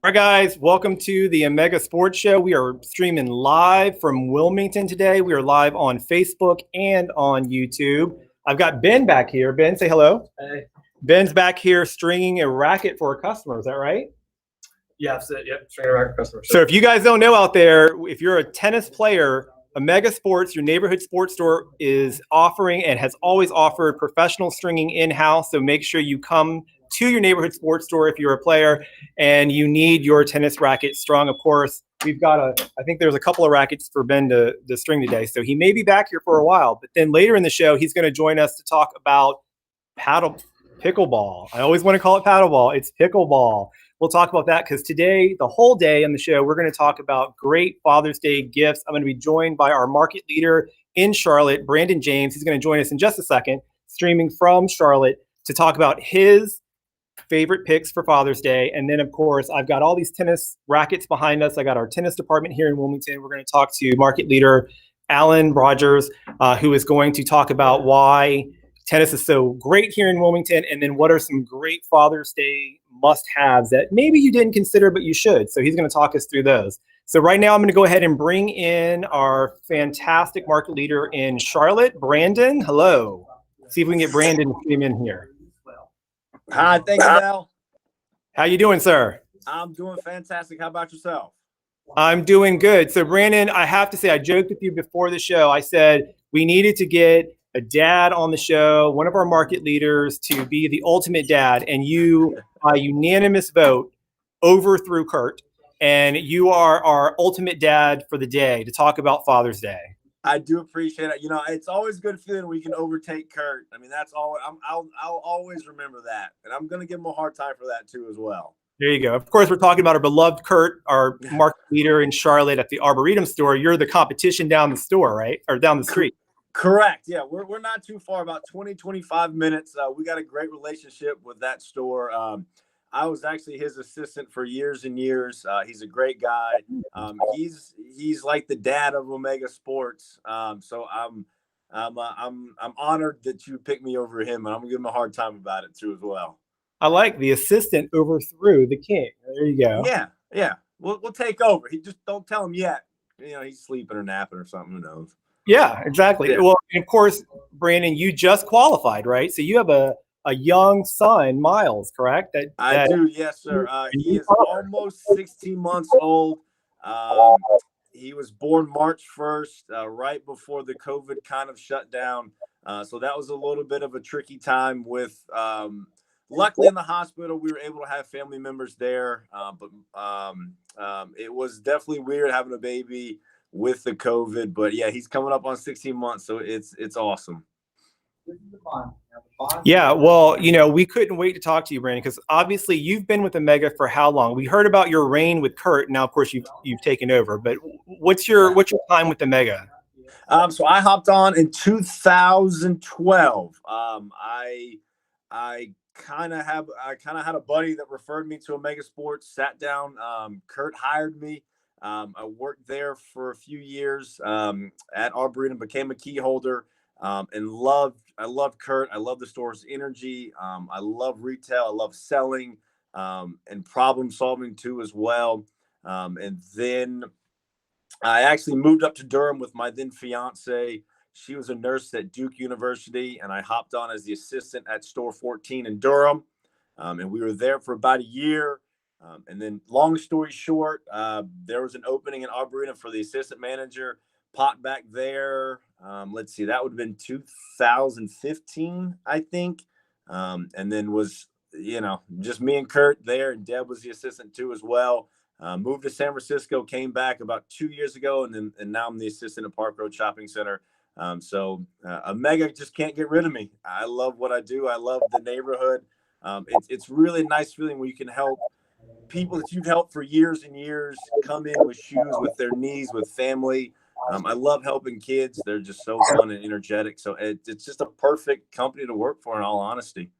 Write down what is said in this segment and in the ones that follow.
All right, guys, welcome to the Omega Sports Show. We are streaming live from Wilmington today. We are live on Facebook and on YouTube. I've got Ben back here. Ben, say hello. Hey. Ben's back here stringing a racket for a customer. Is that right? Yeah, that's it. Yep, stringing a racket for customer. So if you guys don't know out there, if you're a tennis player, Omega Sports, your neighborhood sports store, is offering and has always offered professional stringing in-house. So make sure you come to your neighborhood sports store if you're a player and you need your tennis racket strung. Of course, we've got I think there's a couple of rackets for Ben to string today. So he may be back here for a while, but then later in the show, he's going to join us to talk about pickleball. I always want to call it paddleball. It's pickleball. We'll talk about that because today, the whole day on the show, we're going to talk about great Father's Day gifts. I'm going to be joined by our market leader in Charlotte, Brandon James. He's going to join us in just a second, streaming from Charlotte to talk about his favorite picks for Father's Day. And then, of course, I've got all these tennis rackets behind us. I got our tennis department here in Wilmington. We're going to talk to market leader Alan Rogers, who is going to talk about why tennis is so great here in Wilmington, and then what are some great Father's Day must-haves that maybe you didn't consider, but you should. So he's going to talk us through those. So right now I'm going to go ahead and bring in our fantastic market leader in Charlotte, Brandon. Hello. See if we can get Brandon to stream in here. Hi, thank you, Mel. How you doing, sir? I'm doing fantastic. How about yourself? I'm doing good. So Brandon, I have to say, I joked with you before the show. I said we needed to get a dad on the show, one of our market leaders, to be the ultimate dad. And you, by unanimous vote, overthrew Kurt. And you are our ultimate dad for the day to talk about Father's Day. I do appreciate it. You know, it's always a good feeling when we can overtake Kurt. I mean, that's all. I'll always remember that. And I'm going to give him a hard time for that, too, as well. There you go. Of course, we're talking about our beloved Kurt, our market leader in Charlotte at the Arboretum store. You're the competition down the store, right? Or down the street. Correct. Yeah, we're not too far, about 20, 25 minutes. We got a great relationship with that store. I was actually his assistant for years and years. He's a great guy. He's like the dad of Omega Sports. So I'm honored that you picked me over him, and I'm gonna give him a hard time about it too as well. I like the assistant overthrew the king. There you go. Yeah. We'll take over. He just don't tell him yet. You know, he's sleeping or napping or something. Who knows? Yeah, exactly. Yeah. Well, and of course, Brandon, you just qualified, right? So you have a young son, Miles, correct? I do, yes, sir. He is almost 16 months old. He was born March 1st, right before the COVID kind of shut down. So that was a little bit of a tricky time with, luckily in the hospital, we were able to have family members there. But it was definitely weird having a baby with the COVID, but yeah, he's coming up on 16 months. So it's awesome. Yeah, well, you know, we couldn't wait to talk to you, Brandon, because obviously you've been with Omega for how long? We heard about your reign with Kurt. Now, of course, you've taken over. But what's your time with Omega? So I hopped on in 2012. I kind of had a buddy that referred me to Omega Sports. Sat down. Kurt hired me. I worked there for a few years at Arboretum, became a key holder. And I love Kurt. I love the store's energy. I love retail. I love selling, and problem solving too, as well. And then I actually moved up to Durham with my then fiance. She was a nurse at Duke University, and I hopped on as the assistant at store 14 in Durham. And we were there for about a year. And then long story short, there was an opening in Arboretum for the assistant manager. Popped back there. Let's see, that would have been 2015, I think. And then was, you know, just me and Kurt there, and Deb was the assistant too as well. Moved to San Francisco, came back about 2 years ago, and now I'm the assistant at Park Road Shopping Center. So Omega just can't get rid of me. I love what I do. I love the neighborhood. It's really a nice feeling when you can help people that you've helped for years and years come in with shoes, with their knees, with family. I love helping kids. They're just so fun and energetic. So it's just a perfect company to work for, in all honesty.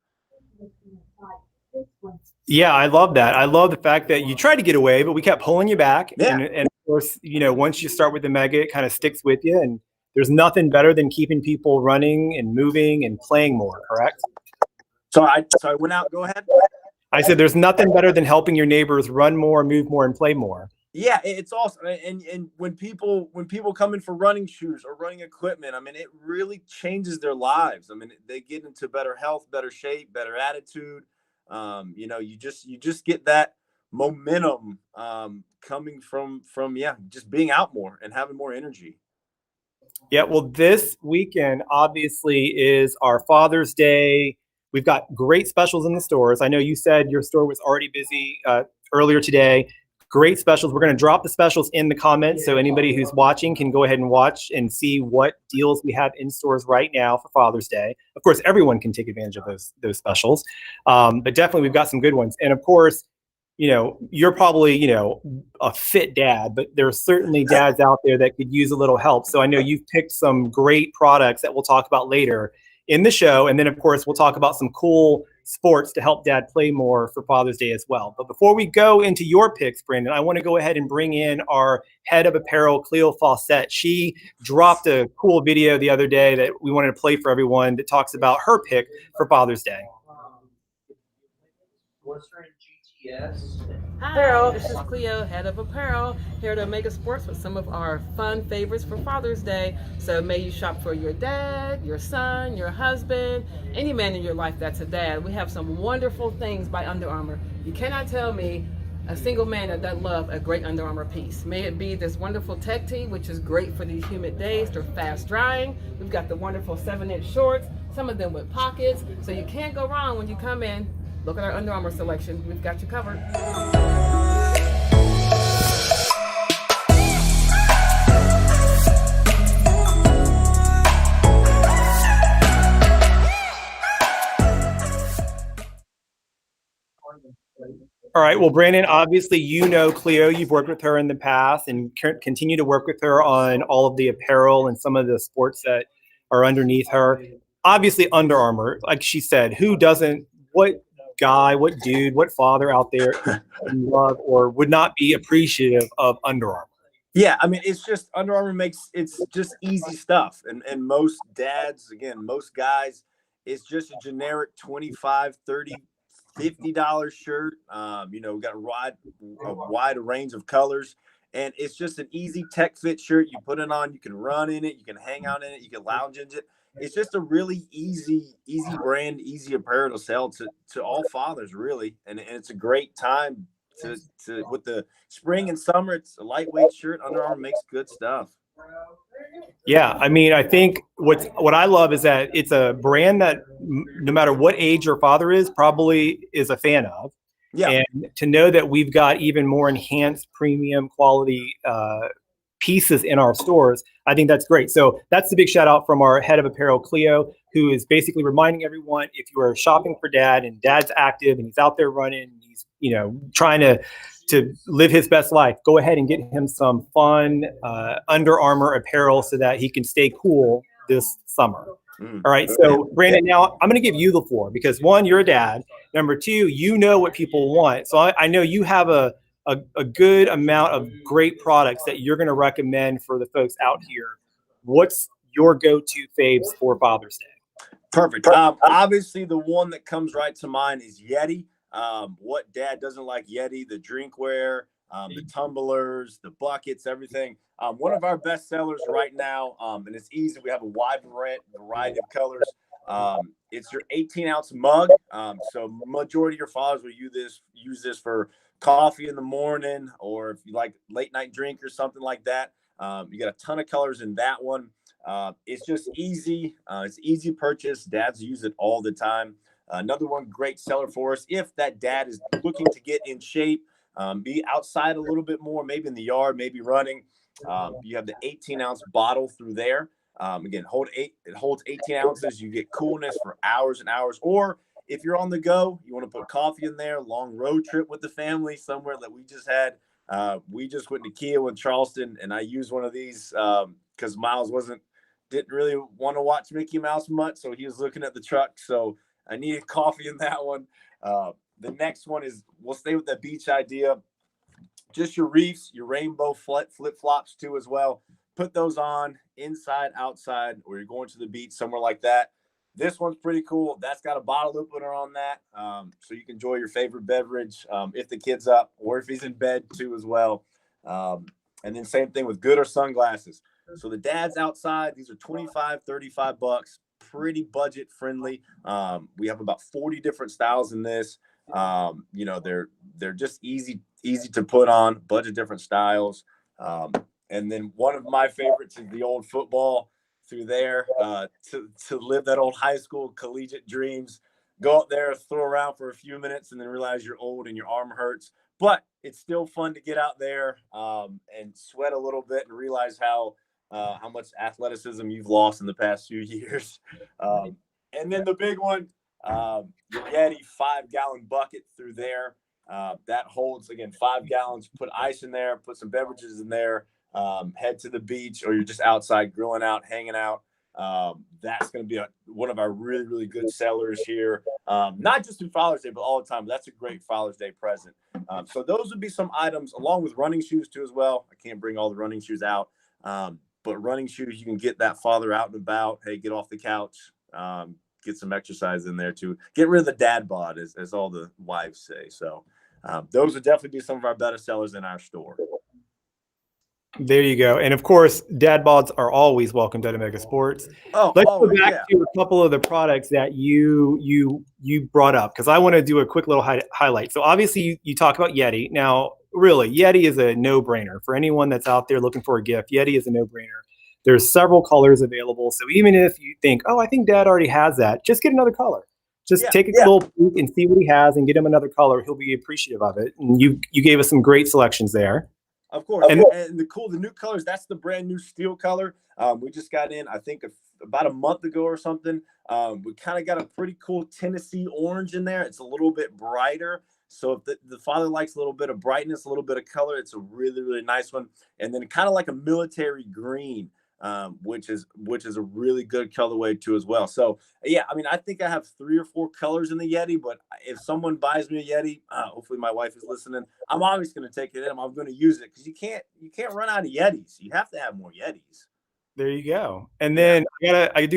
Yeah, I love that. I love the fact that you tried to get away, but we kept pulling you back. Yeah. And of course, you know, once you start with the Omega, it kind of sticks with you. And there's nothing better than keeping people running and moving and playing more, correct? So I went out. Go ahead. I said there's nothing better than helping your neighbors run more, move more, and play more. Yeah, it's awesome. And when people come in for running shoes or running equipment, I mean, it really changes their lives. I mean, they get into better health, better shape, better attitude. You just get that momentum coming from just being out more and having more energy. Yeah, well, this weekend obviously is our Father's Day. We've got great specials in the stores. I know you said your store was already busy earlier today. Great specials. We're going to drop the specials in the comments so anybody who's watching can go ahead and watch and see what deals we have in stores right now for Father's Day. Of course, everyone can take advantage of those specials, but definitely we've got some good ones. And of course, you're probably, a fit dad, but there are certainly dads out there that could use a little help. So I know you've picked some great products that we'll talk about later in the show. And then, of course, we'll talk about some cool sports to help dad play more for Father's Day as well. But before we go into your picks, Brandon, I want to go ahead and bring in our head of apparel, Cleo Fawcett. She dropped a cool video the other day that we wanted to play for everyone that talks about her pick for Father's Day. Hi, this is Cleo, head of apparel, here at Omega Sports with some of our fun favorites for Father's Day. So may you shop for your dad, your son, your husband, any man in your life that's a dad. We have some wonderful things by Under Armour. You cannot tell me a single man that doesn't love a great Under Armour piece. May it be this wonderful tech tee, which is great for these humid days. They're fast drying. We've got the wonderful 7-inch shorts, some of them with pockets. So you can't go wrong when you come in. Look at our Under Armour selection. We've got you covered. All right. Well, Brandon, obviously, Cleo. You've worked with her in the past and continue to work with her on all of the apparel and some of the sports that are underneath her. Obviously, Under Armour, like she said, who doesn't, what guy, what dude, what father out there love or would not be appreciative of Under Armour? Yeah, I mean, it's just Under Armour it's just easy stuff. And most dads, again, most guys, it's just a generic $25, $30, $50 shirt. We got a wide range of colors. And it's just an easy tech fit shirt. You put it on, you can run in it, you can hang out in it, you can lounge in it. It's just a really easy brand, easy apparel to sell to all fathers, really. And it's a great time to with the spring and summer. It's a lightweight shirt. Under Armour makes good stuff. Yeah, I mean, I think what I love is that it's a brand that no matter what age your father is, probably is a fan of. Yeah. And to know that we've got even more enhanced premium quality pieces in our stores, I think that's great. So that's the big shout out from our head of apparel, Cleo, who is basically reminding everyone, if you are shopping for dad and dad's active and he's out there running, he's trying to live his best life, go ahead and get him some fun Under Armour apparel so that he can stay cool this summer. All right. So Brandon, now I'm going to give you the floor because 1, you're a dad. Number 2, you know what people want. So I know you have a good amount of great products that you're going to recommend for the folks out here. What's your go-to faves for Father's Day? Perfect. Obviously, the one that comes right to mind is Yeti. What dad doesn't like Yeti? The drinkware, the tumblers, the buckets, everything. One of our best sellers right now, and it's easy. We have a wide variety of colors. It's your 18-ounce mug. So majority of your fathers will use this for coffee in the morning, or if you like late night drink or something like that. You got a ton of colors in that one. It's just easy. It's easy purchase. Dads use it all the time. Another one great seller for us if that dad is looking to get in shape, be outside a little bit more, maybe in the yard, maybe running. You have the 18-ounce bottle through there. Again, it holds 18 ounces. You get coolness for hours and hours. Or if you're on the go, you want to put coffee in there, long road trip with the family somewhere that we just had. We just went to Kia in Charleston, and I used one of these because Miles didn't really want to watch Mickey Mouse much, so he was looking at the truck. So I needed coffee in that one. The next one is, we'll stay with the beach idea. Just your reefs, your rainbow flip-flops too as well. Put those on inside, outside, or you're going to the beach somewhere like that. This one's pretty cool. That's got a bottle opener on that, so you can enjoy your favorite beverage if the kid's up or if he's in bed too as well. And then same thing with good or sunglasses. So the dad's outside. These are $25, $35, pretty budget friendly. We have about 40 different styles in this. They're just easy to put on, bunch of different styles. And then one of my favorites is the old football through there, to live that old high school collegiate dreams. Go out there, throw around for a few minutes, and then realize you're old and your arm hurts. But it's still fun to get out there and sweat a little bit and realize how much athleticism you've lost in the past few years. And then the big one, the Yeti 5-gallon bucket through there. That holds, again, 5 gallons. Put ice in there, put some beverages in there, head to the beach, or you're just outside grilling out, hanging out. That's going to be one of our really, really good sellers here. Not just through Father's Day, but all the time. But that's a great Father's Day present. So those would be some items, along with running shoes too as well. I can't bring all the running shoes out. But running shoes, you can get that father out and about. Hey, get off the couch. Get some exercise in there too. Get rid of the dad bod, as all the wives say. So those would definitely be some of our better sellers in our store. There you go. And of course, dad bods are always welcomed at Omega Sports. Let's go back to a couple of the products that you brought up, because I want to do a quick little highlight. So obviously you talk about Yeti. Now, really, Yeti is a no-brainer for anyone that's out there looking for a gift. Yeti is a no-brainer. There's several colors available. So even if you think, oh, I think dad already has that, just get another color. Just take a little peek and see what he has and get him another color. He'll be appreciative of it. And you gave us some great selections there. Of course. And the new colors, that's the brand new steel color. We just got in, I think, about a month ago or something. We kind of got a pretty cool Tennessee orange in there. It's a little bit brighter. So if the father likes a little bit of brightness, a little bit of color, it's a really, really nice one. And then kind of like a military green, which is a really good colorway too as well. So yeah, I mean, I think I have 3 or 4 colors in the Yeti, but if someone buys me a Yeti, hopefully my wife is listening, I'm always going to take it in. I'm going to use it, because you can't run out of Yetis. You have to have more Yetis. There you go. And then I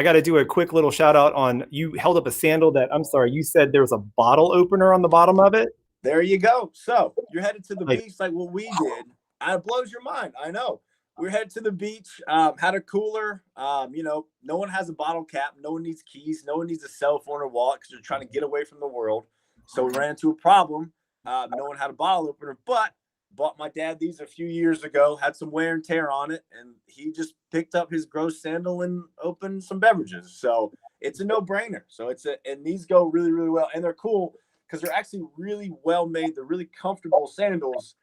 gotta do a quick little shout out on, you held up a sandal that, I'm sorry, you said there was a bottle opener on the bottom of it. There you go. So you're headed to the beach like what we did. It blows your mind. I know. We're headed to the beach, had a cooler. No one has a bottle cap. No one needs keys. No one needs a cell phone or wallet, because they're trying to get away from the world. So we ran into a problem. No one had a bottle opener, but bought my dad these a few years ago, had some wear and tear on it, and he just picked up his gross sandal and opened some beverages. So it's a no-brainer. So and these go really, really well. And they're cool because they're actually really well made. They're really comfortable sandals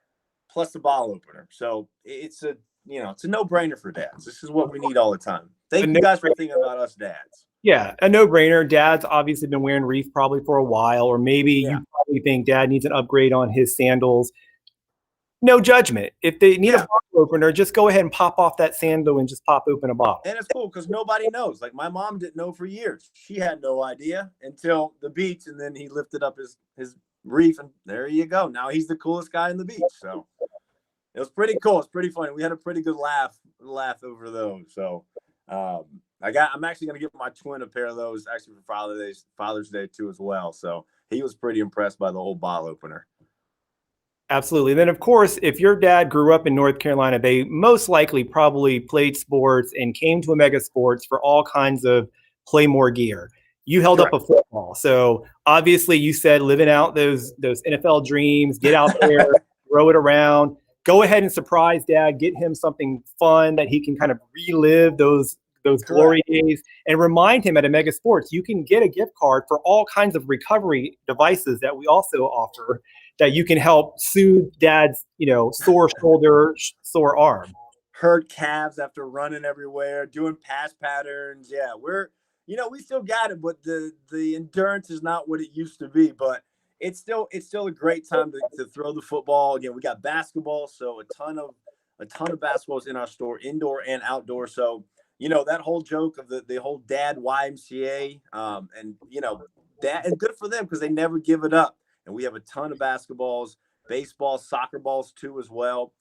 plus the bottle opener. So it's a no-brainer for dads. This is what we need all the time. Thank you guys for thinking about us dads. Yeah, a no-brainer. Dad's obviously been wearing Reef probably for a while, or maybe you probably think dad needs an upgrade on his sandals. No judgment. If they need a bottle opener, just go ahead and pop off that sandal and just pop open a bottle. And it's cool because nobody knows. Like, my mom didn't know for years. She had no idea until the beach, and then he lifted up his Reef, and there you go. Now he's the coolest guy in the beach. So it was pretty cool. It's pretty funny. We had a pretty good laugh over those. So I'm actually going to give my twin a pair of those actually for Father's Day too as well. So he was pretty impressed by the whole bottle opener. Absolutely. Then, of course, if your dad grew up in North Carolina, they most likely probably played sports and came to Omega Sports for all kinds of play more gear. You held up a football. So obviously you said living out those NFL dreams, get out there, throw it around. Go ahead and surprise dad, get him something fun that he can kind of relive those glory days, and remind him at Omega Sports, you can get a gift card for all kinds of recovery devices that we also offer that you can help soothe dad's, sore shoulder, sore arm. Hurt calves after running everywhere, doing pass patterns. Yeah, we still got it, but the endurance is not what it used to be, but it's still a great time to throw the football. Again, we got basketball, so a ton of basketballs in our store, indoor and outdoor. So, that whole joke of the whole dad YMCA, and that, and good for them because they never give it up. And we have a ton of basketballs, baseball, soccer balls too as well.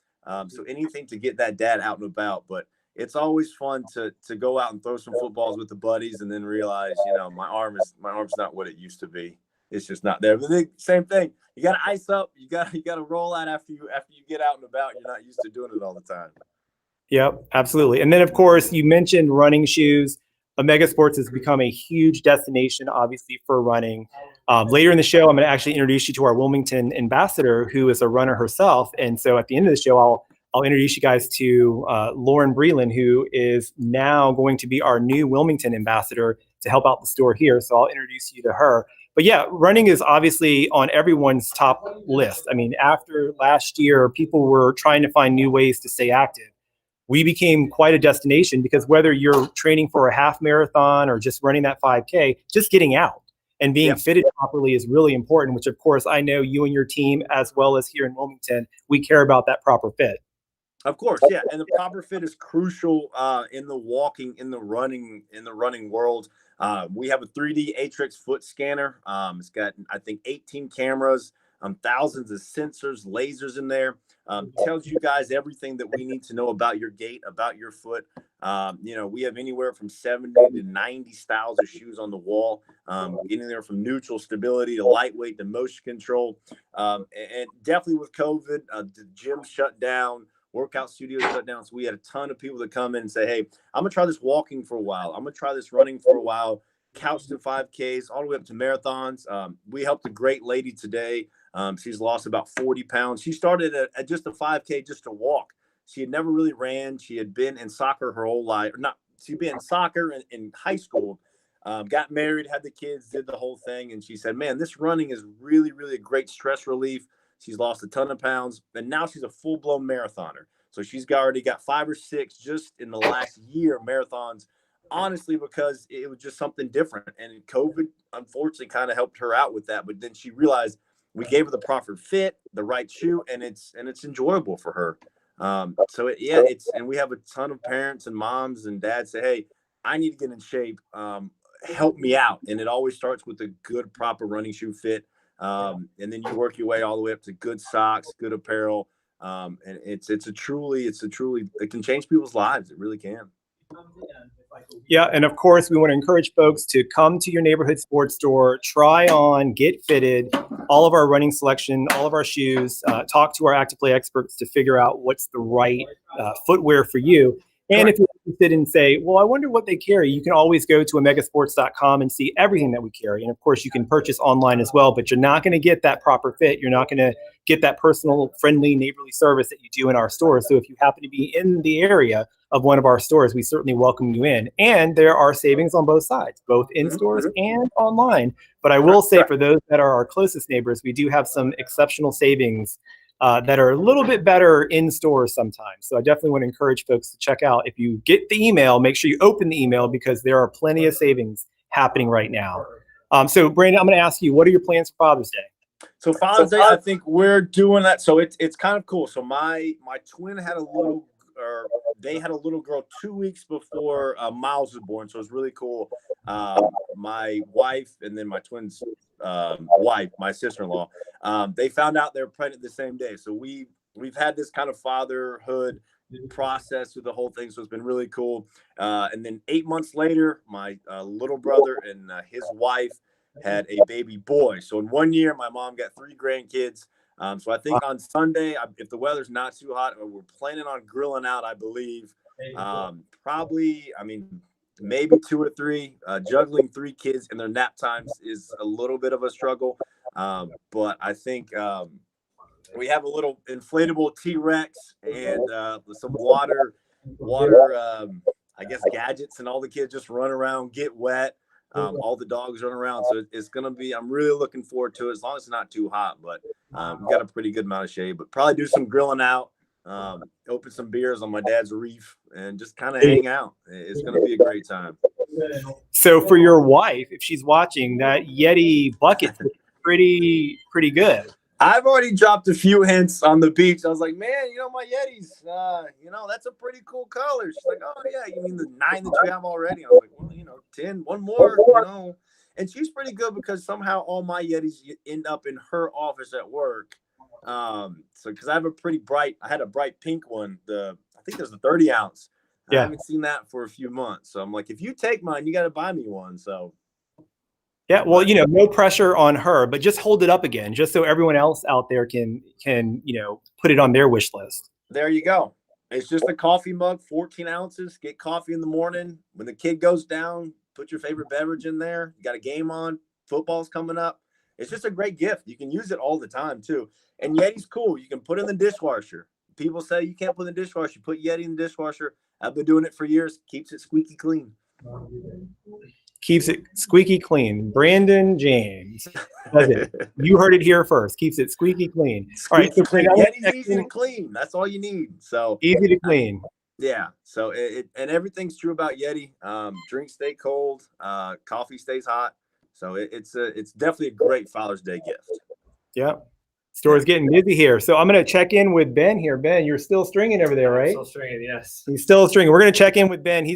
So anything to get that dad out and about. But it's always fun to go out and throw some footballs with the buddies and then realize, my arm's not what it used to be. It's just not there. But same thing. You got to ice up. You got to roll out after you get out and about. You're not used to doing it all the time. Yep, absolutely. And then, of course, you mentioned running shoes. Omega Sports has become a huge destination, obviously, for running. Later in the show, I'm going to actually introduce you to our Wilmington ambassador, who is a runner herself. And so at the end of the show, I'll introduce you guys to Lauren Breland, who is now going to be our new Wilmington ambassador to help out the store here. So I'll introduce you to her. But yeah, running is obviously on everyone's top list. I mean, after last year, people were trying to find new ways to stay active. We became quite a destination because whether you're training for a half marathon or just running that 5K, just getting out and being fitted properly is really important, which of course I know you and your team, as well as here in Wilmington, we care about that proper fit. Of course, yeah. And the proper fit is crucial in the walking, in the running world. We have a 3D Atrix foot scanner. It's got, I think, 18 cameras, thousands of sensors, lasers in there. Tells you guys everything that we need to know about your gait, about your foot. We have anywhere from 70 to 90 styles of shoes on the wall, getting there from neutral stability to lightweight to motion control. And definitely with COVID, the gym shut down, workout studios shut down. So we had a ton of people that come in and say, hey, I'm going to try this walking for a while. I'm going to try this running for a while, couch to 5Ks, all the way up to marathons. We helped a great lady today. She's lost about 40 pounds. She started at just a 5K just to walk. She had never really ran. She had been in soccer her whole life. She'd been in soccer in high school, got married, had the kids, did the whole thing. And she said, man, this running is really, really a great stress relief. She's lost a ton of pounds. And now she's a full-blown marathoner. So she's already got 5 or 6 just in the last year marathons, honestly, because it was just something different. And COVID, unfortunately, kind of helped her out with that. But then she realized we gave her the proper fit, the right shoe, and it's enjoyable for her. And we have a ton of parents and moms and dads say, hey, I need to get in shape. Help me out. And it always starts with a good, proper running shoe fit. And then you work your way all the way up to good socks, good apparel. And it can change people's lives. It really can. Yeah, and of course, we want to encourage folks to come to your neighborhood sports store, try on, get fitted, all of our running selection, all of our shoes, talk to our active play experts to figure out what's the right footwear for you. And if you're interested in say, well, I wonder what they carry, you can always go to omegasports.com and see everything that we carry. And of course, you can purchase online as well, but you're not going to get that proper fit. You're not going to get that personal, friendly, neighborly service that you do in our stores. So if you happen to be in the area of one of our stores, we certainly welcome you in. And there are savings on both sides, both in stores and online. But I will say for those that are our closest neighbors, we do have some exceptional savings that are a little bit better in stores sometimes. So I definitely want to encourage folks to check out. If you get the email, make sure you open the email because there are plenty of savings happening right now. So Brandon, I'm going to ask you, what are your plans for Father's Day? So Father's Day, I think we're doing that. So it's kind of cool. So my twin had they had a little girl 2 weeks before Miles was born. So it was really cool. My wife and then my twin's wife, my sister-in-law, they found out they were pregnant the same day. So we've had this kind of fatherhood process through the whole thing. So it's been really cool. And then 8 months later, my little brother and his wife had a baby boy. So in 1 year, my mom got 3 grandkids. So I think on Sunday, if the weather's not too hot, we're planning on grilling out, I believe. Maybe 2 or 3. Juggling 3 kids in their nap times is a little bit of a struggle. But I think we have a little inflatable T-Rex and some water, I guess, gadgets, and all the kids just run around, get wet. All the dogs run around. So it's going to be, I'm really looking forward to it, as long as it's not too hot. But we've got a pretty good amount of shade. But probably do some grilling out, open some beers on my dad's reef, and just kind of hang out. It's going to be a great time. So for your wife, if she's watching, that Yeti bucket's pretty good. I've already dropped a few hints on the beach. I was like, man, my Yetis, that's a pretty cool color. She's like, oh, yeah, you mean the 9 that you have already? I was like, well, 10, one more, And she's pretty good because somehow all my Yetis end up in her office at work. Because I have I had a bright pink one. I think there's a 30 ounce Yeah. I haven't seen that for a few months. So I'm like, if you take mine, you got to buy me one. So Yeah, well, no pressure on her, but just hold it up again, just so everyone else out there can put it on their wish list. there you go. It's just a coffee mug, 14 ounces. Get coffee in the morning. When the kid goes down, put your favorite beverage in there. You got a game on. Football's coming up. It's just a great gift. You can use it all the time, too. And Yeti's cool. You can put it in the dishwasher. People say you can't put it in the dishwasher. You put Yeti in the dishwasher. I've been doing it for years. Keeps it squeaky clean. Keeps it squeaky clean. Brandon James. That's it. You heard it here first. Keeps it squeaky clean. All right. So clean. Yeti's easy to clean. That's all you need. So easy to clean. Yeah. So and everything's true about Yeti. Drinks stay cold. Coffee stays hot. So it's definitely a great Father's Day gift. Yeah. Store's getting busy here. So I'm going to check in with Ben here. Ben, you're still stringing over there, right? Still stringing, yes. He's still stringing. We're going to check in with Ben.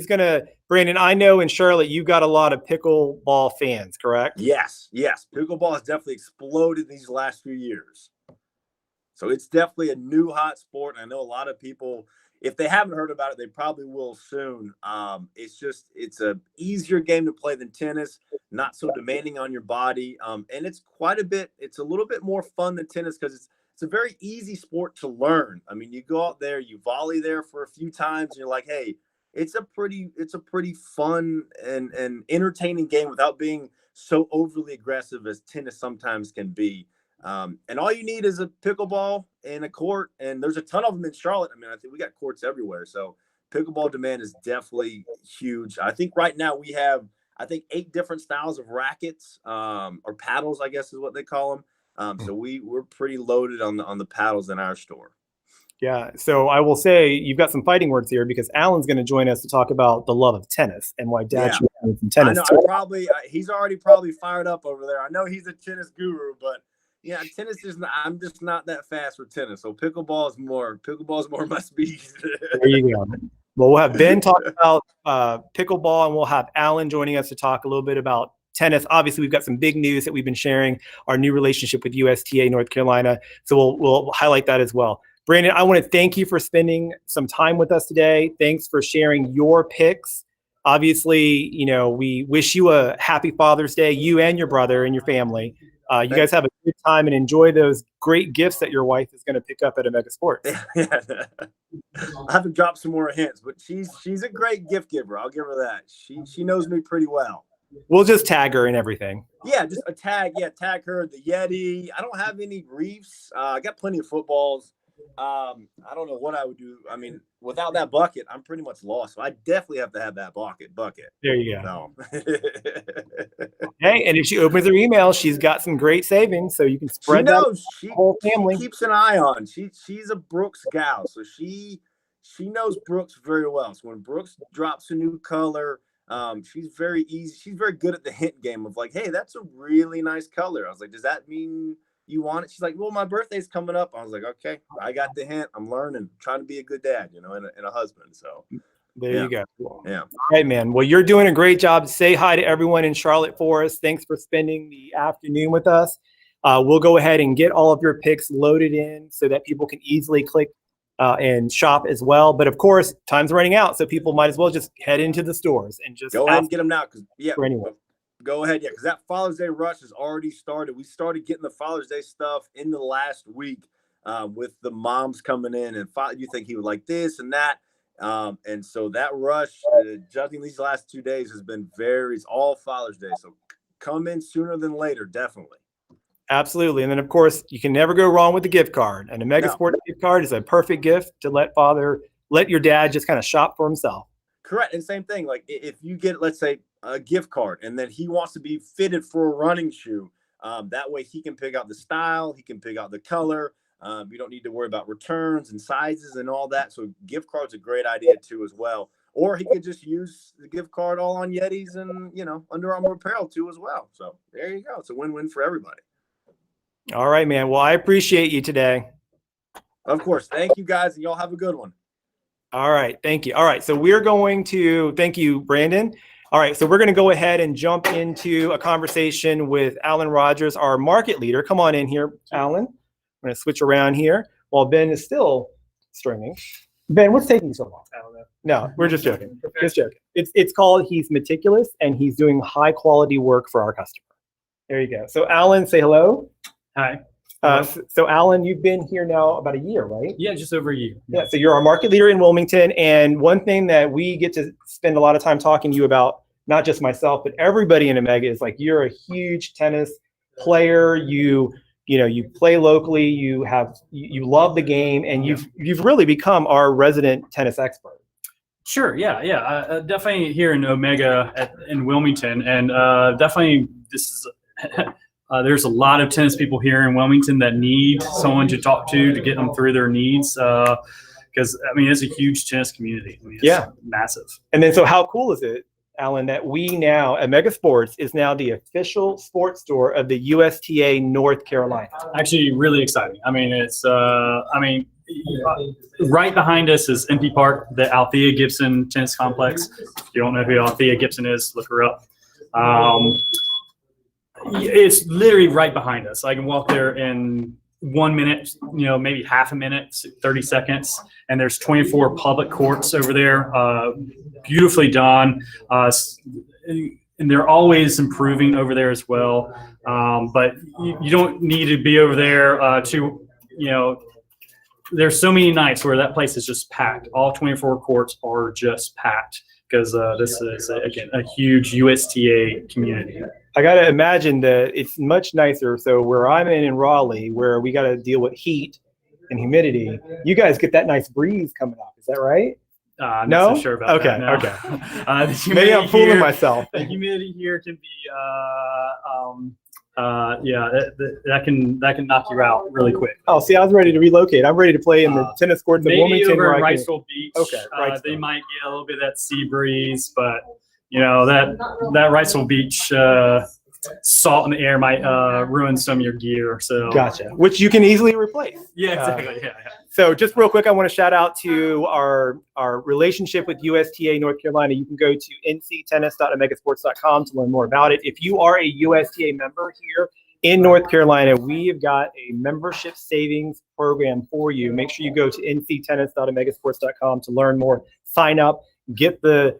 Brandon, I know in Charlotte, you've got a lot of pickleball fans, correct? Yes. Pickleball has definitely exploded these last few years. So it's definitely a new hot sport. I know a lot of people, if they haven't heard about it, they probably will soon. It's a easier game to play than tennis, not so demanding on your body. And it's a little bit more fun than tennis because it's a very easy sport to learn. I mean, you go out there, you volley there for a few times, and you're like, hey, it's a pretty fun and entertaining game without being so overly aggressive as tennis sometimes can be. And all you need is a pickleball and a court, and there's a ton of them in Charlotte. I mean, I think we got courts everywhere. So pickleball demand is definitely huge. I think right now we have, 8 different styles of rackets, or paddles, I guess is what they call them. So we're pretty loaded on the paddles in our store. Yeah. So I will say you've got some fighting words here because Alan's going to join us to talk about the love of tennis and why Dad should be some tennis. I know. He's already probably fired up over there. I know he's a tennis guru, but yeah, tennis I'm just not that fast for tennis. So pickleball is more my speed. There you go. Well, we'll have Ben talk about pickleball, and we'll have Alan joining us to talk a little bit about tennis. Obviously, we've got some big news that we've been sharing, our new relationship with USTA North Carolina. So we'll highlight that as well. Brandon, I want to thank you for spending some time with us today. Thanks for sharing your picks. Obviously, we wish you a happy Father's Day, you and your brother and your family. You guys have a good time and enjoy those great gifts that your wife is going to pick up at Omega Sports. I'll have to drop some more hints, but she's a great gift giver. I'll give her that. She knows me pretty well. We'll just tag her and everything. Yeah, just a tag. Yeah, tag her, the Yeti. I don't have any reefs. I got plenty of footballs. I don't know what I would do. I mean, without that bucket, I'm pretty much lost. So I definitely have to have that bucket. There you go. So. Hey, and if she opens her email, she's got some great savings, so you can spread that to the whole family. She keeps an eye on. She's a Brooks gal, so she knows Brooks very well. So when Brooks drops a new color, she's very easy. She's very good at the hint game of like, hey, that's a really nice color. I was like, does that mean you want it? She's like, well, my birthday's coming up. I was like, okay, I got the hint. I'm learning, trying to be a good dad, and a husband. So there you go. Yeah. All right, man. Well, you're doing a great job. Say hi to everyone in Charlotte for us. Thanks for spending the afternoon with us. We'll go ahead and get all of your picks loaded in so that people can easily click and shop as well. But of course, time's running out, so people might as well just head into the stores and just go ahead and get them now. For anyone. Go ahead, because that Father's Day rush has already started. We started getting the Father's Day stuff in the last week with the moms coming in, and you think he would like this and that. And so that rush, judging these last 2 days, has been it's all Father's Day. So come in sooner than later, definitely. Absolutely. And then, of course, you can never go wrong with the gift card. And a Mega Sports gift card is a perfect gift to let your dad just kind of shop for himself. Correct. And same thing, like if you get, let's say, a gift card and then he wants to be fitted for a running shoe, that way he can pick out the style, he can pick out the color. You don't need to worry about returns and sizes and all that. So gift card's a great idea too as well. Or he could just use the gift card all on Yetis and, Under Armour apparel too as well. So there you go. It's a win-win for everybody. All right, man. Well, I appreciate you today. Of course. Thank you guys. And y'all have a good one. All right. Thank you. All right. So we're going to thank you, Brandon. All right. So we're going to go ahead and jump into a conversation with Alan Rogers, our market leader. Come on in here, Alan. I'm going to switch around here while Ben is still stringing. Ben, what's taking you so long? I don't know. No, we're just joking. Just joking. It's called He's Meticulous, and he's doing high quality work for our customer. There you go. So Alan, say hello. Hi. So Alan, you've been here now about a year, right? Yeah, just over a year. Yeah. So you're our market leader in Wilmington, and one thing that we get to spend a lot of time talking to you about, not just myself, but everybody in Omega, is like you're a huge tennis player. You play locally. You love the game, and you've really become our resident tennis expert. Sure. Yeah. Definitely here in Omega in Wilmington, and definitely this is. There's a lot of tennis people here in Wilmington that need someone to talk to get them through their needs. Because it's a huge tennis community. It's massive. And then, so how cool is it, Alan, that we now, Omega Sports is now the official sports store of the USTA North Carolina? Actually, really exciting. It's right behind us is MP Park, the Althea Gibson Tennis Complex. If you don't know who Althea Gibson is, look her up. It's literally right behind us. I can walk there in 1 minute, maybe half a minute, 30 seconds. And there's 24 public courts over there, beautifully done. And they're always improving over there as well. But you don't need to be over there there's so many nights where that place is just packed. All 24 courts are just packed because this is, again, a huge USTA community. I got to imagine that it's much nicer. So where I'm in Raleigh, where we got to deal with heat and humidity, you guys get that nice breeze coming up. Is that right? I'm no? not so sure about that. No. Okay. Maybe I'm fooling myself. The humidity here can be, that can knock you out really quick. Oh, see, I was ready to relocate. I'm ready to play in the tennis courts of Wilmington. Maybe over in Wrightsville Beach. Okay, they might get a little bit of that sea breeze, but that Wrightsville Beach salt in the air might ruin some of your gear. So gotcha. Which you can easily replace. Yeah, exactly. Yeah. So just real quick, I want to shout out to our relationship with USTA North Carolina. You can go to nctennis.omegasports.com to learn more about it. If you are a USTA member here in North Carolina, we have got a membership savings program for you. Make sure you go to nctennis.omegasports.com to learn more. Sign up, get the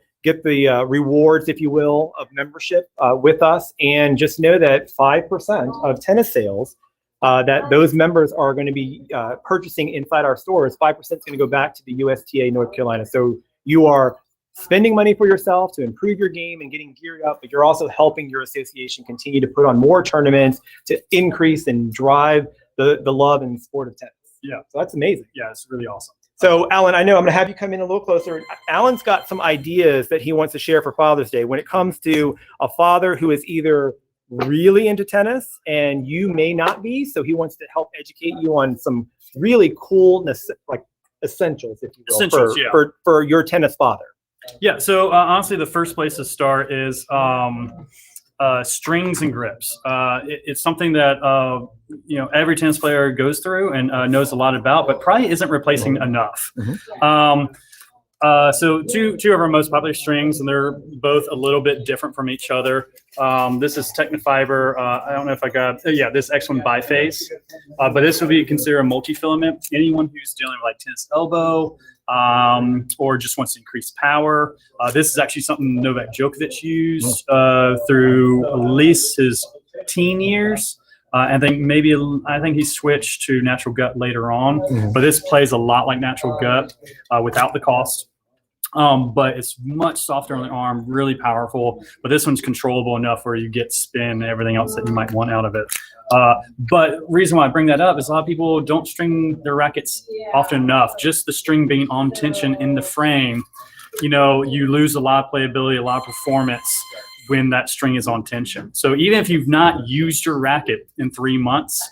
rewards, if you will, of membership with us, and just know that 5% of tennis sales that those members are going to be purchasing inside our stores, 5% is going to go back to the USTA North Carolina. So you are spending money for yourself to improve your game and getting geared up, but you're also helping your association continue to put on more tournaments to increase and drive the love and sport of tennis. Yeah. So that's amazing. Yeah, it's really awesome. So, Alan, I know I'm going to have you come in a little closer. Alan's got some ideas that he wants to share for Father's Day when it comes to a father who is either really into tennis and you may not be. So he wants to help educate you on some really cool, like essentials, if you will, for your tennis father. Yeah. So honestly, the first place to start is strings and grips. It's something that every tennis player goes through and knows a lot about, but probably isn't replacing enough. Mm-hmm. So two of our most popular strings, and they're both a little bit different from each other. This is Technifiber. I don't know if I got this X1 biphase, but this would be considered a multi-filament. Anyone who's dealing with like tennis elbow, or just wants to increase power. This is actually something Novak Djokovic used through at least his teen years. I think he switched to natural gut later on, but this plays a lot like natural gut without the cost. But it's much softer on the arm, really powerful. But this one's controllable enough where you get spin and everything else that you might want out of it. But reason why I bring that up is a lot of people don't string their rackets often enough. Just the string being on tension in the frame, you lose a lot of playability, a lot of performance when that string is on tension. So even if you've not used your racket in 3 months,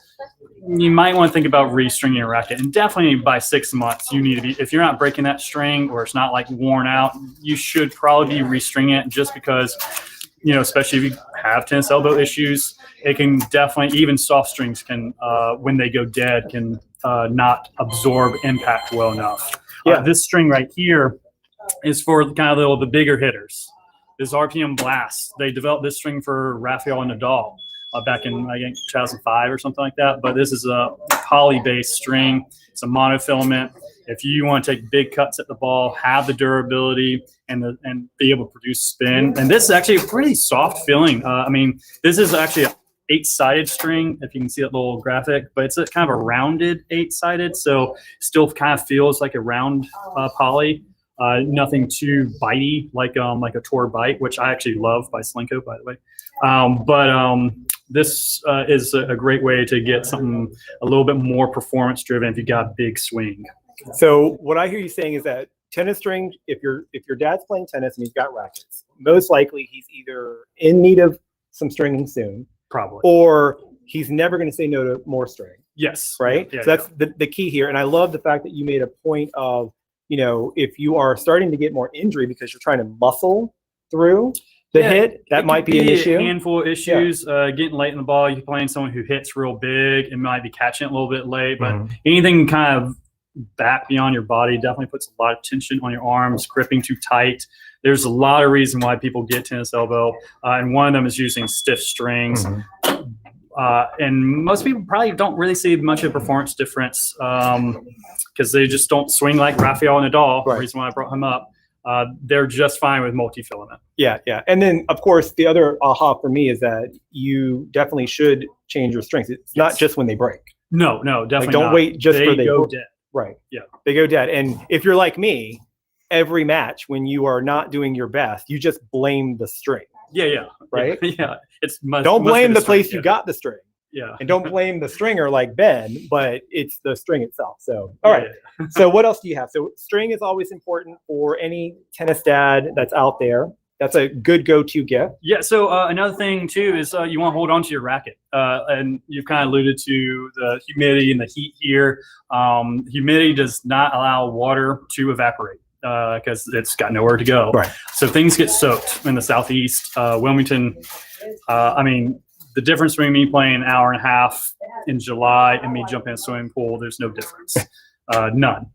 you might want to think about restringing your racket. And definitely by 6 months, you need to be, if you're not breaking that string or it's not like worn out, you should probably be restringing it, just because, especially if you have tennis elbow issues, it can definitely, even soft strings can, when they go dead, can not absorb impact well enough. Yeah. This string right here is for kind of the bigger hitters. This RPM Blast. They developed this string for Rafael and Nadal back in, I think, 2005 or something like that. But this is a poly-based string. It's a monofilament. if you want to take big cuts at the ball, have the durability and be able to produce spin. And this is actually a pretty soft feeling. I mean, this is actually a 8-sided string, if you can see that little graphic, but it's a kind of a rounded 8-sided, so still kind of feels like a round poly. Nothing too bitey like a Tor Bite, which I actually love by Slinko, by the way. This is a great way to get something a little bit more performance driven if you got a big swing. So what I hear you saying is that tennis string, if your dad's playing tennis and he's got rackets, most likely he's either in need of some stringing soon, Probably. or he's never going to say no to more string. Yes. Right. Yeah, so that's the key here. And I love the fact that you made a point of, if you are starting to get more injury because you're trying to muscle through the hit, that might be an issue. A handful of issues. Getting late in the ball, you're playing someone who hits real big and might be catching it a little bit late. But anything kind of back beyond your body definitely puts a lot of tension on your arms, gripping too tight. There's a lot of reason why people get tennis elbow, and one of them is using stiff strings. And most people probably don't really see much of a performance difference because they just don't swing like Rafael Nadal. Right. The reason why I brought him up. They're just fine with multi-filament. Yeah. And then, of course, the other aha for me is that you definitely should change your strings. It's not just when they break. No, definitely Like, don't not. wait just for they go dead. Right. Yeah. They go dead. And if you're like me, every match when you are not doing your best, you just blame the string. Yeah. Right? Yeah. Don't blame the place string, you got the string. Yeah. And don't blame the stringer like Ben, but it's the string itself. So, all right. So what else do you have? So string is always important for any tennis dad that's out there. That's a good go-to gift. Yeah. So another thing too is you want to hold on to your racket, and you've kind of alluded to the humidity and the heat here. Humidity does not allow water to evaporate because it's got nowhere to go. Right. So things get soaked in the southeast. Wilmington. The difference between me playing an hour and a half in July and me jumping in a swimming pool, there's no difference. None.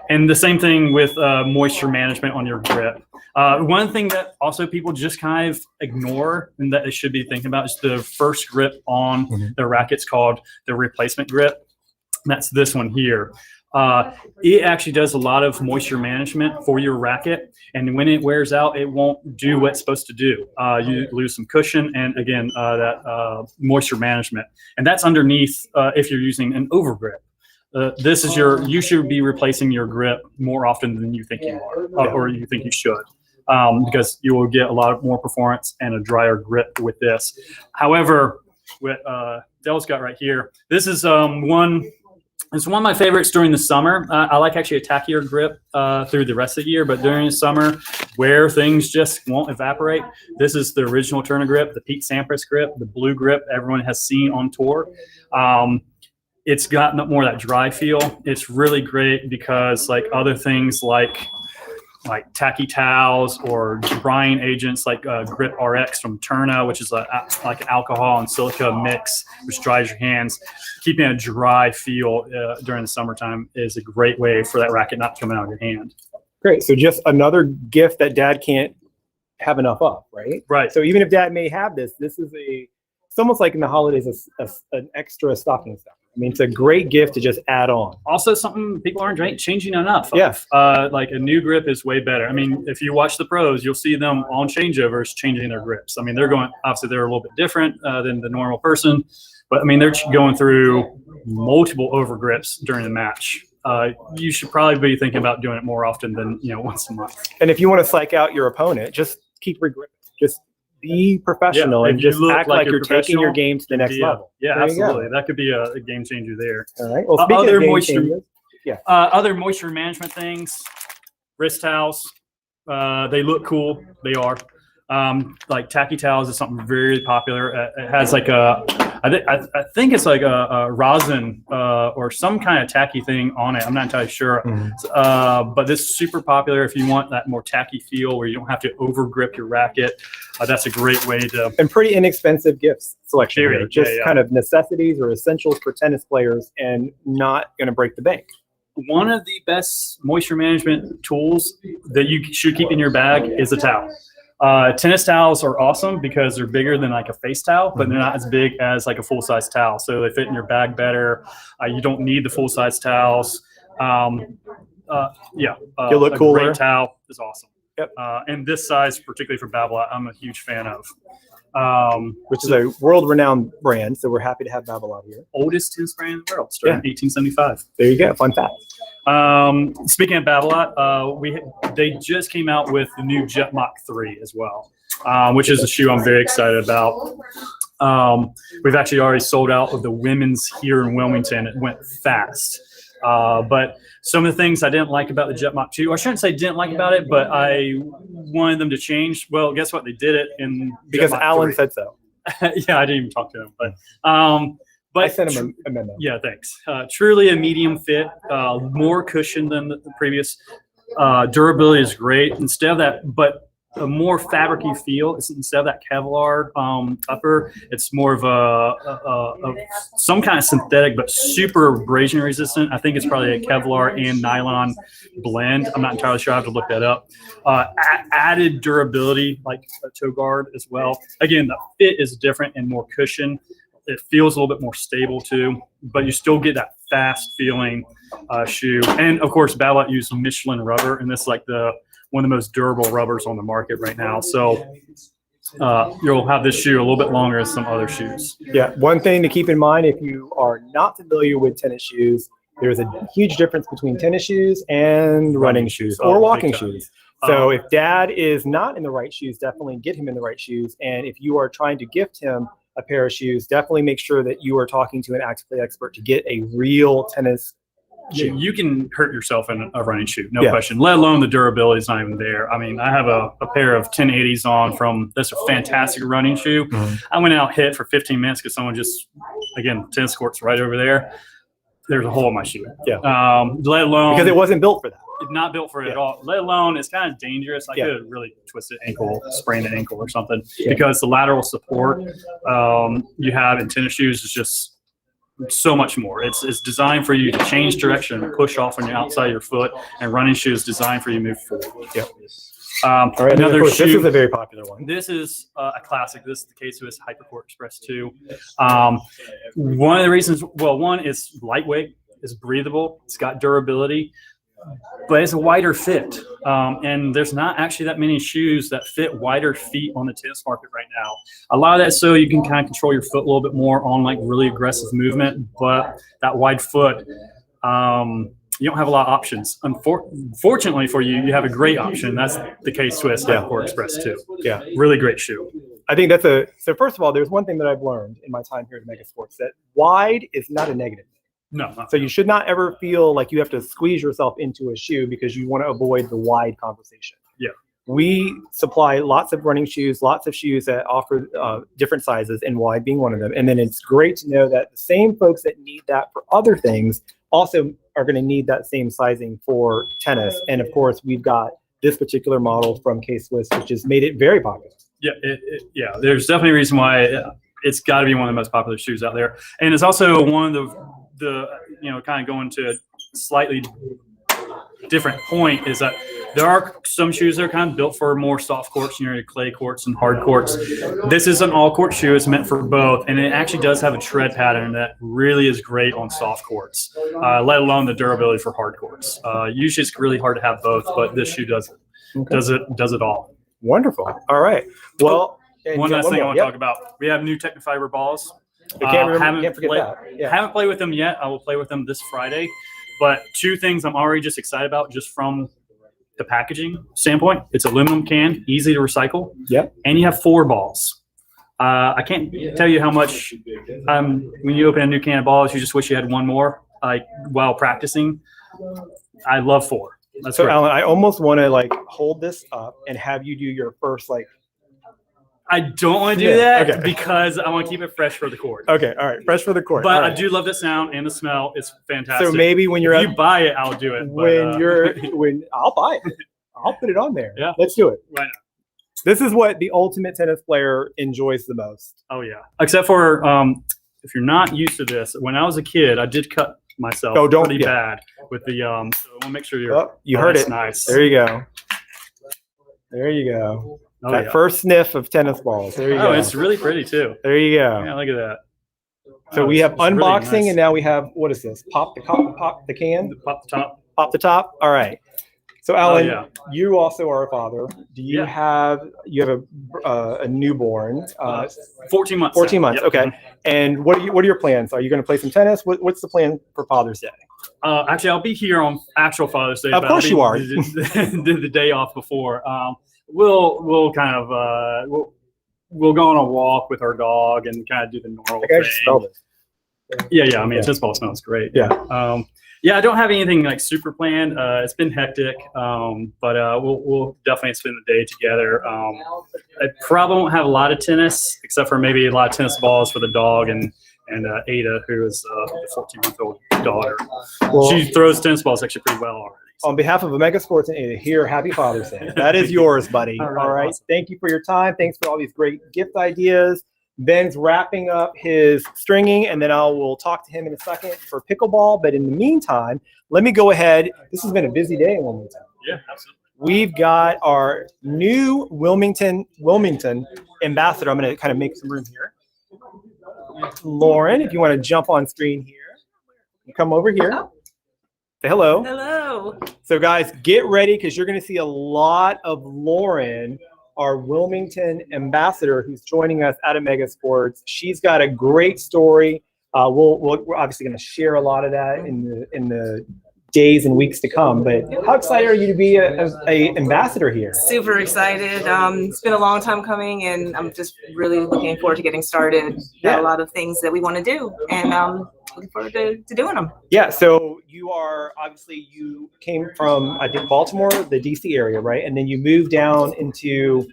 And the same thing with moisture management on your grip. One thing that also people just kind of ignore and that they should be thinking about is the first grip on the racket's called the replacement grip. That's this one here. It actually does a lot of moisture management for your racket. And when it wears out, it won't do what it's supposed to do. You lose some cushion and, again, that moisture management. And that's underneath if you're using an overgrip. You should be replacing your grip more often than you think you are, or you think you should. Because you will get a lot more performance and a drier grip with this. However, what Dell's got right here, this is it's one of my favorites during the summer. I like actually a tackier grip through the rest of the year, but during the summer where things just won't evaporate, this is the original Turner grip, the Pete Sampras grip, the blue grip everyone has seen on tour. It's got more of that dry feel. It's really great because like other things like tacky towels or drying agents like Grip RX from Turna, which is like an alcohol and silica mix, which dries your hands. Keeping a dry feel during the summertime is a great way for that racket not coming out of your hand. Great. So just another gift that dad can't have enough of, right? Right. So even if dad may have this is it's almost like in the holidays, an extra stocking stuffer. I mean, it's a great gift to just add on. Also, something people aren't changing enough. Yeah. Like a new grip is way better. I mean, if you watch the pros, you'll see them on changeovers changing their grips. I mean, they're a little bit different than the normal person, but I mean, they're going through multiple over grips during the match. You should probably be thinking about doing it more often than once a month. And if you want to psych out your opponent, just keep regripping. Just be professional and just act like you're taking your game to the next level. Yeah, there absolutely. That could be a game changer there. All right. Well, speaking of game changers, other moisture management things, wrist towels. They look cool. They are. Like tacky towels is something very popular. It has like I think it's like a rosin or some kind of tacky thing on it. I'm not entirely sure. But this is super popular if you want that more tacky feel where you don't have to over grip your racket. That's a great way to. And pretty inexpensive gifts selection here. Just Yeah. kind of necessities or essentials for tennis players and not going to break the bank. One of the best moisture management tools that you should keep in your bag is a towel. Tennis towels are awesome because they're bigger than like a face towel, but they're not as big as like a full-size towel. So they fit in your bag better. You don't need the full-size towels. Yeah, You'll look a cooler. great towel is awesome. Yep. And this size, particularly for Babolat, I'm a huge fan of. Which is a world-renowned brand, so we're happy to have Babolat here. Oldest tennis brand in the world, started in 1875. There you go, fun fact. Speaking of Babolat, they just came out with the new Jet Mach 3 as well, which is a shoe I'm very excited about. We've actually already sold out of the women's here in Wilmington. It went fast. But some of the things I didn't like about the Jet Mach 2, or I shouldn't say didn't like about it, but I wanted them to change. Well, guess what? They did it in Because Jet Mach Alan 3. said so. Yeah, I didn't even talk to him, but I sent him a memo. yeah, thanks. Truly a medium fit, more cushion than the previous. Durability is great. Instead of that, but a more fabricy feel. Instead of that Kevlar upper, it's more of a some kind of synthetic, but super abrasion resistant. I think it's probably a Kevlar and nylon blend. I'm not entirely sure. I have to look that up. Added durability, like a toe guard as well. Again, the fit is different and more cushion. It feels a little bit more stable too, but you still get that fast feeling shoe. And of course, Babolat used Michelin rubber, and this is like one of the most durable rubbers on the market right now. So you'll have this shoe a little bit longer than some other shoes. Yeah, one thing to keep in mind if you are not familiar with tennis shoes, there's a huge difference between tennis shoes and running shoes or walking shoes. So if dad is not in the right shoes, definitely get him in the right shoes. And if you are trying to gift him a pair of shoes, definitely make sure that you are talking to an active play expert to get a real tennis shoe. You can hurt yourself in a running shoe, no question, let alone the durability is not even there. I mean, I have a pair of 1080s on from this fantastic running shoe. I went out, hit for 15 minutes because someone just, again, tennis court's right over there. There's a hole in my shoe. Yeah. Let alone. Because it wasn't built for that. Not built for it at all. Let alone, it's kind of dangerous. I could really twist an ankle, sprain an ankle or something because the lateral support you have in tennis shoes is just so much more. It's designed for you to change direction and push off on the outside of your foot, and running shoes designed for you to move forward. Yep. All right, another shoe. This is a very popular one. This is a classic. This is the K-Swiss Hypercore Express 2. One of the reasons, well, one is lightweight, it's breathable, it's got durability, but it's a wider fit. And there's not actually that many shoes that fit wider feet on the tennis market right now. A lot of that so you can kind of control your foot a little bit more on like really aggressive movement, but that wide foot, you don't have a lot of options. Unfortunately for you, you have a great option. That's the K-Swiss Hypercore Express 2. Yeah. Really great shoe. I think that's so first of all, there's one thing that I've learned in my time here at Mega Sports, that wide is not a negative. No. So you should not ever feel like you have to squeeze yourself into a shoe because you want to avoid the wide conversation. Yeah. We supply lots of running shoes, lots of shoes that offer different sizes, and wide being one of them. And then it's great to know that the same folks that need that for other things also are going to need that same sizing for tennis. And of course, we've got this particular model from K-Swiss, which has made it very popular. Yeah, there's definitely a reason why it's got to be one of the most popular shoes out there. And it's also one of the kind of going to a slightly different point is that there are some shoes that are kind of built for more soft courts, clay courts and hard courts. This is an all-court shoe. It's meant for both, and it actually does have a tread pattern that really is great on soft courts, let alone the durability for hard courts. Usually it's really hard to have both, but this shoe does it. Okay. Does it all. Wonderful. All right. Well, one last thing I want to talk about. We have new Technofiber balls. Can't forget that. Yeah. Haven't played with them yet. I will play with them this Friday. But two things I'm already just excited about just from the packaging standpoint. It's aluminum can, easy to recycle. Yeah. And you have 4 balls. I can't tell you how much when you open a new can of balls, you just wish you had one more while practicing. I love 4. That's so great. Alan, I almost want to hold this up and have you do your first I don't want to do that because I want to keep it fresh for the court. Okay, all right, fresh for the court. But right. I do love the sound and the smell. It's fantastic. So maybe when you're if you buy it, I'll do it. When I'll buy it, I'll put it on there. Yeah, let's do it. Why not? This is what the ultimate tennis player enjoys the most. Oh yeah. Except for if you're not used to this, when I was a kid, I did cut myself pretty bad with the. So I want to make sure you heard it. Nice. There you go. There you go. Oh, that first sniff of tennis balls. There you go. Oh, it's really pretty too. There you go. Yeah, look at that. So we have it's really unboxing, nice. and now we have, what is this? Pop the can? Pop the top. Pop the top? All right. So Alan, yeah. you also are a father. Do you Yeah. have a newborn? 14 months. 14 months. Yep. Okay. And what are your plans? Are you going to play some tennis? What's the plan for Father's Day? Actually, I'll be here on actual Father's Day. Of course you are. The day off before. We'll kind of we'll go on a walk with our dog and kind of do the normal I just smelled thing. it. Yeah. I mean, tennis ball smells great. Yeah. Yeah, I don't have anything like super planned. It's been hectic, but we'll definitely spend the day together. I probably won't have a lot of tennis, except for maybe a lot of tennis balls for the dog and Ada, who is the 14-month-old daughter. Well, She throws tennis balls actually pretty well already. on behalf of Omega Sports and Ada, here, happy Father's Day. That is yours, buddy. All right, All right. awesome. Thank you for your time. Thanks for all these great gift ideas. Ben's wrapping up his stringing, and then we'll talk to him in a second for pickleball. But in the meantime, let me go ahead. This has been a busy day in Wilmington. Yeah, absolutely. We've got our new Wilmington ambassador. I'm going to kind of make some room here. Lauren, if you want to jump on screen here, you come over here. Say hello. Hello. So guys, get ready because you're going to see a lot of Lauren, our Wilmington ambassador, who's joining us at Omega Sports. She's got a great story. We're obviously going to share a lot of that in the days and weeks to come. But how excited are you to be a ambassador here? Super excited. It's been a long time coming, and I'm just really looking forward to getting started. Got a lot of things that we want to do, and looking forward to doing them. Yeah, so you came from, I think, Baltimore, the DC area, right? And then you moved down into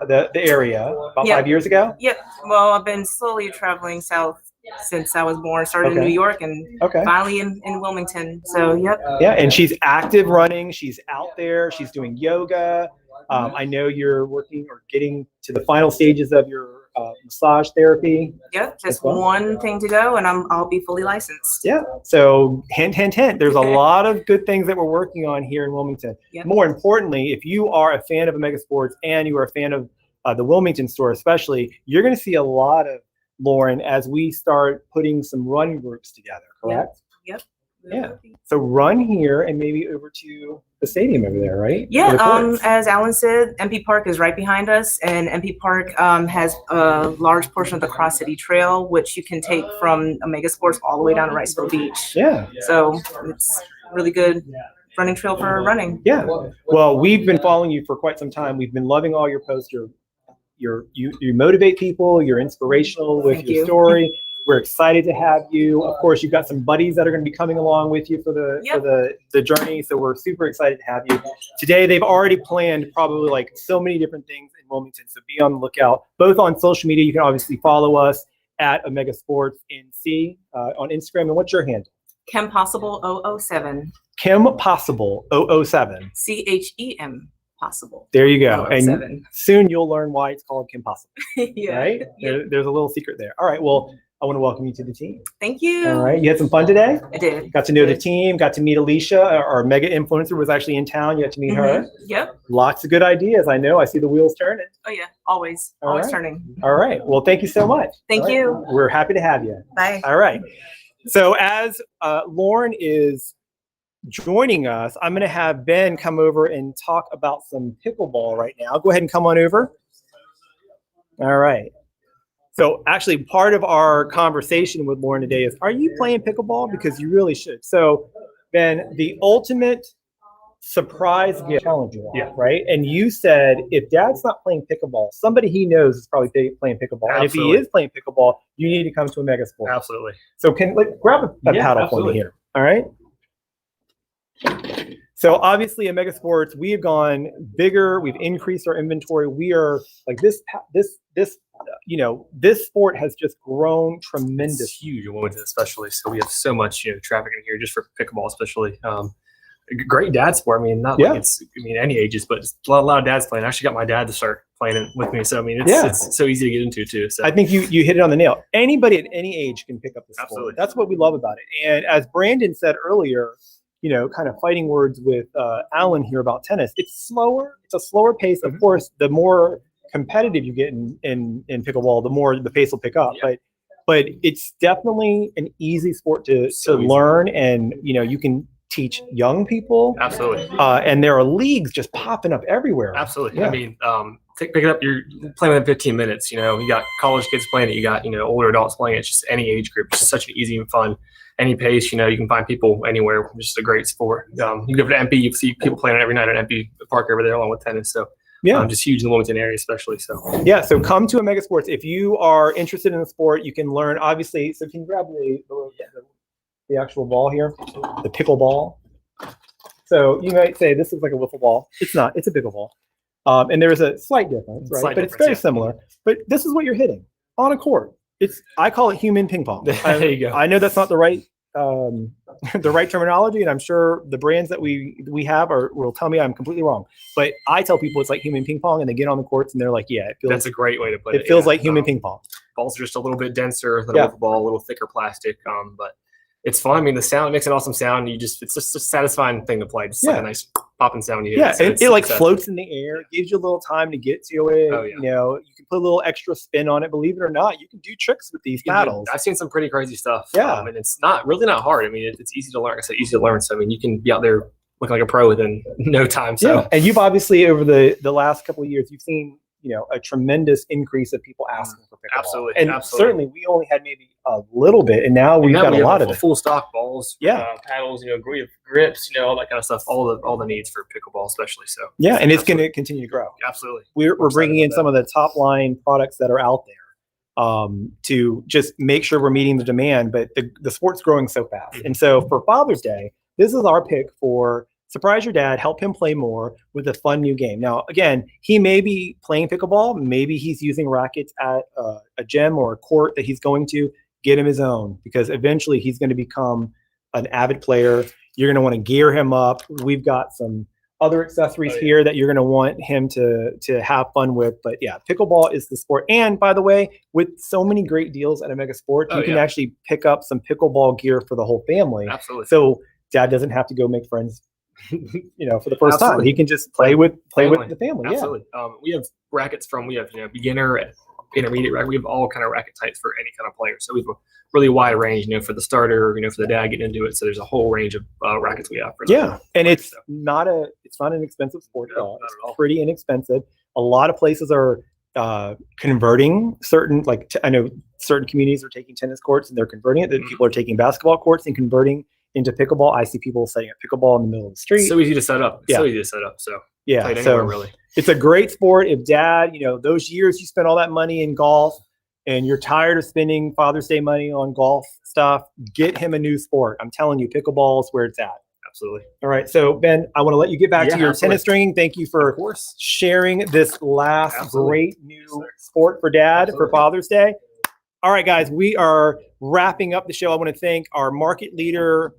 the area about 5 years ago? Yep. Well, I've been slowly traveling south since I was born. Started in New York and finally in Wilmington. So, yep. Yeah, and she's active running. She's out there. She's doing yoga. I know you're working or getting to the final stages of your massage therapy. Yep, just one thing to go, and I'll be fully licensed. Yeah. So hint, hint, hint. There's a lot of good things that we're working on here in Wilmington. Yep. More importantly, if you are a fan of Omega Sports and you are a fan of the Wilmington store, especially, you're going to see a lot of Lauren as we start putting some run groups together. Correct? Yep. Yeah. So run here and maybe over to the stadium over there, right? Yeah. As Alan said, MP Park is right behind us, and MP Park has a large portion of the Cross City Trail, which you can take from Omega Sports all the way down to Riceville Beach. Yeah. So it's really good running trail for running. Yeah. Well, we've been following you for quite some time. We've been loving all your posts. You motivate people. You're inspirational with your story. We're excited to have you. Of course, you've got some buddies that are going to be coming along with you for the journey. So we're super excited to have you. Today, they've already planned probably like so many different things in Wilmington. So be on the lookout, both on social media. You can obviously follow us at Omega Sports NC on Instagram. And what's your handle? Kim Possible 007. Kim Possible 007. CHEM Possible. There you go. 007. And soon you'll learn why it's called Kim Possible. Yeah. Right? Yeah. There's a little secret there. All right. Well, I want to welcome you to the team. Thank you. All right. You had some fun today? I did. Got to know the team, got to meet Alicia, our mega influencer was actually in town. You got to meet her. Yep. Lots of good ideas. I know. I see the wheels turning. Oh, yeah. Always. All Always right. turning. All right. Well, thank you so much. Thank All right. you. We're happy to have you. Bye. All right. So as Lauren is joining us, I'm going to have Ben come over and talk about some pickleball right now. Go ahead and come on over. All right. So actually part of our conversation with Lauren today is, are you playing pickleball? Because you really should. So Ben, the ultimate surprise gift challenge you on, right? And you said, if Dad's not playing pickleball, somebody he knows is probably playing pickleball. And if he is playing pickleball, you need to come to Omega Sports. Absolutely. So grab a paddle for me here. All right. So obviously, Omega Sports, we have gone bigger. We've increased our inventory. We are like this sport has just grown tremendous. It's huge in Wilmington, especially. So we have so much, traffic in here just for pickleball, especially. Great dad sport. I mean, not like any ages, but a lot of dads playing. I actually got my dad to start playing it with me. So I mean, it's so easy to get into too. So I think you hit it on the nail. Anybody at any age can pick up the sport. Absolutely. That's what we love about it. And as Brandon said earlier, kind of fighting words with Alan here about tennis. It's slower. It's a slower pace. Of course, the more competitive you get in pickleball, the more the pace will pick up. Yeah. but it's definitely an easy sport to learn, and you can teach young people. Absolutely. And there are leagues just popping up everywhere. Absolutely. Yeah. I mean, pick it up. You're playing within 15 minutes. You got college kids playing it. You got older adults playing it. It's just any age group. It's such an easy and fun. Any pace. You can find people anywhere. Just a great sport. You go to MP, you see people playing it every night at MP Park over there, along with tennis. So yeah, just huge in the Wilmington area, especially. So yeah. So come to Omega Sports if you are interested in the sport. You can learn. Obviously, so can you grab the actual ball here, the pickleball. So you might say this looks like a wiffle ball. It's not. It's a pickleball. And there's a slight difference, right? But it's very similar. But this is what you're hitting on a court. I call it human ping pong. There you go. I know that's not the right the right terminology, and I'm sure the brands that we have will tell me I'm completely wrong. But I tell people it's like human ping pong, and they get on the courts and they're like, yeah, that's a great way to put it. It feels like human ping pong. Balls are just a little bit denser than a wiffle ball, a little thicker plastic, but it's fun. I mean, the sound makes an awesome sound. It's just a satisfying thing to play. Just like a nice popping sound. It like floats in the air. It gives you a little time to get to it. Oh, yeah. You can put a little extra spin on it. Believe it or not, you can do tricks with these paddles. I've seen some pretty crazy stuff. Yeah. And it's really not hard. I mean, it's easy to learn. Like I said, easy to learn. So, I mean, you can be out there looking like a pro within no time. So, yeah. And you've obviously, over the last couple of years, you've seen, a tremendous increase of people asking for pickleball. Absolutely. And certainly we only had maybe a little bit, and now we've got a lot of it. Full stock balls, paddles, grips, all that kind of stuff. All the needs for pickleball, especially. So yeah, and it's going to continue to grow. Absolutely. We're bringing in some of the top line products that are out there to just make sure we're meeting the demand. But the sport's growing so fast, and so for Father's Day, this is our pick for. Surprise your dad, help him play more with a fun new game. Now, again, he may be playing pickleball. Maybe he's using rackets at a gym or a court that he's going to. Get him his own, because eventually he's going to become an avid player. You're going to want to gear him up. We've got some other accessories here that you're going to want him to have fun with. But yeah, pickleball is the sport. And by the way, with so many great deals at Omega Sports, you can actually pick up some pickleball gear for the whole family. Absolutely. So dad doesn't have to go make friends for the first time. He can just play with the family. Absolutely. We have rackets we have beginner, intermediate racket. We have all kind of racket types for any kind of player. So we have a really wide range, for the starter, for the dad getting into it. So there's a whole range of rackets we have for and it's not an expensive sport at all. It's pretty inexpensive. A lot of places are converting certain, I know certain communities are taking tennis courts and they're converting it. People are taking basketball courts and converting into pickleball. I see people setting up pickleball in the middle of the street. So easy to set up. So easy to set up. So yeah, so really, it's a great sport. If dad, those years you spent all that money in golf and you're tired of spending Father's Day money on golf stuff, get him a new sport. I'm telling you, pickleball is where it's at. Absolutely. All right. So Ben, I want to let you get back to your tennis stringing. Thank you for sharing this last great new sport for dad for Father's Day. All right, guys, we are wrapping up the show. I want to thank our market leader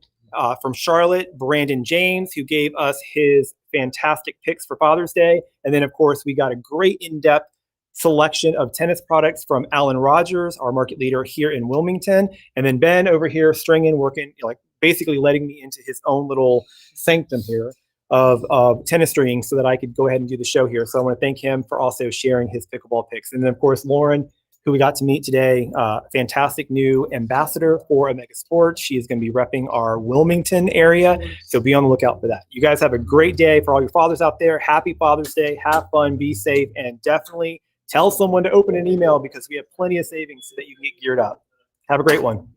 from Charlotte, Brandon James, who gave us his fantastic picks for Father's Day. And then, of course, we got a great in-depth selection of tennis products from Alan Rogers, our market leader here in Wilmington. And then Ben over here stringing, working, basically letting me into his own little sanctum here of tennis stringing so that I could go ahead and do the show here. So I want to thank him for also sharing his pickleball picks. And then, of course, Lauren, who we got to meet today, fantastic new ambassador for Omega Sports. She is going to be repping our Wilmington area, so be on the lookout for that. You guys have a great day. For all your fathers out there, happy Father's Day. Have fun, be safe, and definitely tell someone to open an email because we have plenty of savings so that you can get geared up. Have a great one.